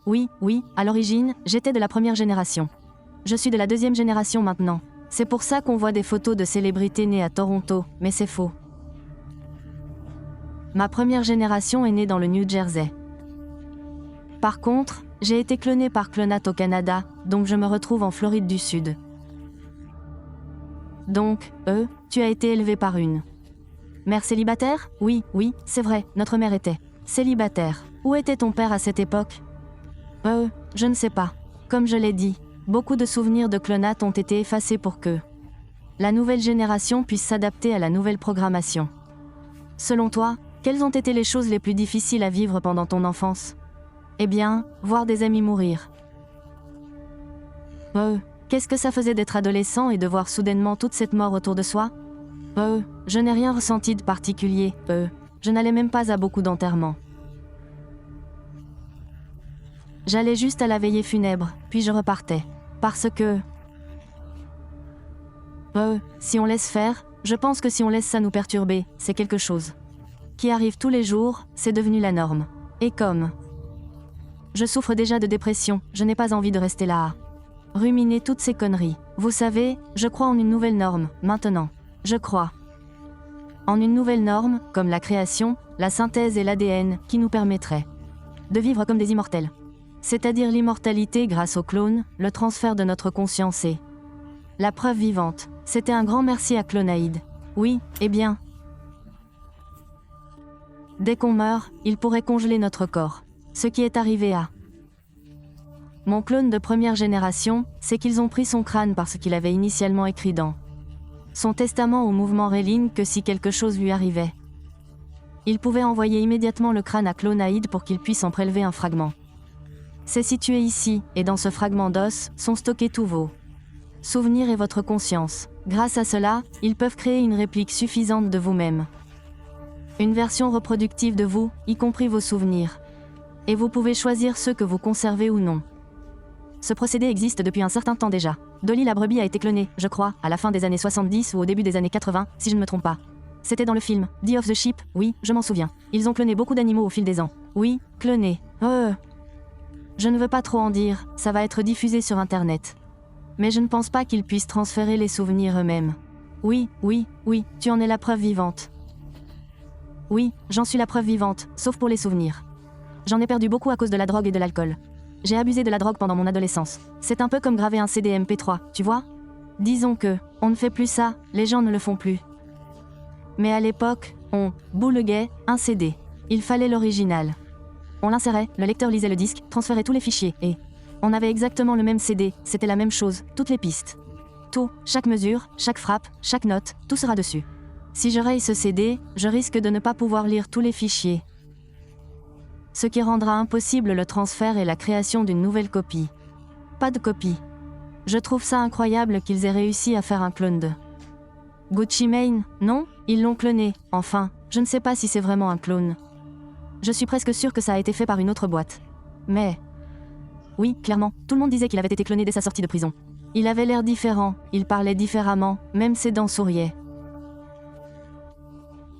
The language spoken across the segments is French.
Oui, à l'origine, j'étais de la première génération. Je suis de la deuxième génération maintenant. C'est pour ça qu'on voit des photos de célébrités nées à Toronto, mais c'est faux. Ma première génération est née dans le New Jersey. Par contre, j'ai été clonée par Clonat au Canada, donc je me retrouve en Floride du Sud. Donc, tu as été élevée par une mère célibataire? Oui, c'est vrai, notre mère était célibataire. Où était ton père à cette époque? Je ne sais pas. Comme je l'ai dit, beaucoup de souvenirs de Clonat ont été effacés pour que la nouvelle génération puisse s'adapter à la nouvelle programmation. Selon toi, quelles ont été les choses les plus difficiles à vivre pendant ton enfance? Eh bien, voir des amis mourir. Qu'est-ce que ça faisait d'être adolescent et de voir soudainement toute cette mort autour de soi? Je n'ai rien ressenti de particulier. Je n'allais même pas à beaucoup d'enterrements. J'allais juste à la veillée funèbre, puis je repartais. Parce que... si on laisse faire, je pense que si on laisse ça nous perturber, c'est quelque chose qui arrive tous les jours, c'est devenu la norme. Et comme je souffre déjà de dépression, je n'ai pas envie de rester là à ruminer toutes ces conneries. Vous savez, je crois en une nouvelle norme, maintenant. Je crois en une nouvelle norme, comme la création, la synthèse et l'ADN, qui nous permettrait de vivre comme des immortels. C'est-à-dire l'immortalité grâce au clone, le transfert de notre conscience et la preuve vivante. C'était un grand merci à Clonaid. Oui, eh bien. Dès qu'on meurt, il pourrait congeler notre corps. Ce qui est arrivé à mon clone de première génération, c'est qu'ils ont pris son crâne parce qu'il avait initialement écrit dans son testament au mouvement Relin que si quelque chose lui arrivait, il pouvait envoyer immédiatement le crâne à Clonaid pour qu'il puisse en prélever un fragment. C'est situé ici, et dans ce fragment d'os, sont stockés tous vos souvenirs et votre conscience. Grâce à cela, ils peuvent créer une réplique suffisante de vous-même. Une version reproductive de vous, y compris vos souvenirs. Et vous pouvez choisir ceux que vous conservez ou non. Ce procédé existe depuis un certain temps déjà. Dolly la brebis a été clonée, je crois, à la fin des années 70 ou au début des années 80, si je ne me trompe pas. C'était dans le film, Die of the Sheep, oui, je m'en souviens. Ils ont cloné beaucoup d'animaux au fil des ans. Oui, cloné. Je ne veux pas trop en dire, ça va être diffusé sur Internet. Mais je ne pense pas qu'ils puissent transférer les souvenirs eux-mêmes. Oui, tu en es la preuve vivante. Oui, j'en suis la preuve vivante, sauf pour les souvenirs. J'en ai perdu beaucoup à cause de la drogue et de l'alcool. J'ai abusé de la drogue pendant mon adolescence. C'est un peu comme graver un CD MP3, tu vois? Disons que, on ne fait plus ça, les gens ne le font plus. Mais à l'époque, on bootleguait un CD. Il fallait l'original. On l'insérait, le lecteur lisait le disque, transférait tous les fichiers, et on avait exactement le même CD, c'était la même chose, toutes les pistes. Tout, chaque mesure, chaque frappe, chaque note, tout sera dessus. Si je raye ce CD, je risque de ne pas pouvoir lire tous les fichiers. Ce qui rendra impossible le transfert et la création d'une nouvelle copie. Pas de copie. Je trouve ça incroyable qu'ils aient réussi à faire un clone de Gucci Mane, non? Ils l'ont cloné, enfin, je ne sais pas si c'est vraiment un clone. Je suis presque sûre que ça a été fait par une autre boîte. Mais... oui, clairement, tout le monde disait qu'il avait été cloné dès sa sortie de prison. Il avait l'air différent, il parlait différemment, même ses dents souriaient.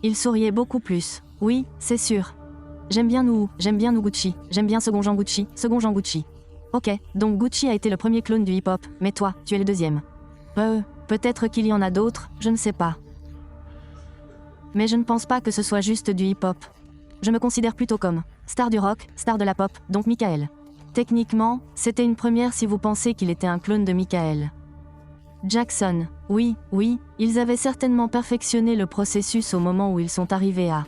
Il souriait beaucoup plus, oui, c'est sûr. J'aime bien nous Gucci, j'aime bien Second Jean Gucci. Ok, donc Gucci a été le premier clone du hip-hop, mais toi, tu es le deuxième. Peut-être qu'il y en a d'autres, je ne sais pas. Mais je ne pense pas que ce soit juste du hip-hop. Je me considère plutôt comme star du rock, star de la pop, donc Michael. Techniquement, c'était une première si vous pensez qu'il était un clone de Michael Jackson. Oui, ils avaient certainement perfectionné le processus au moment où ils sont arrivés à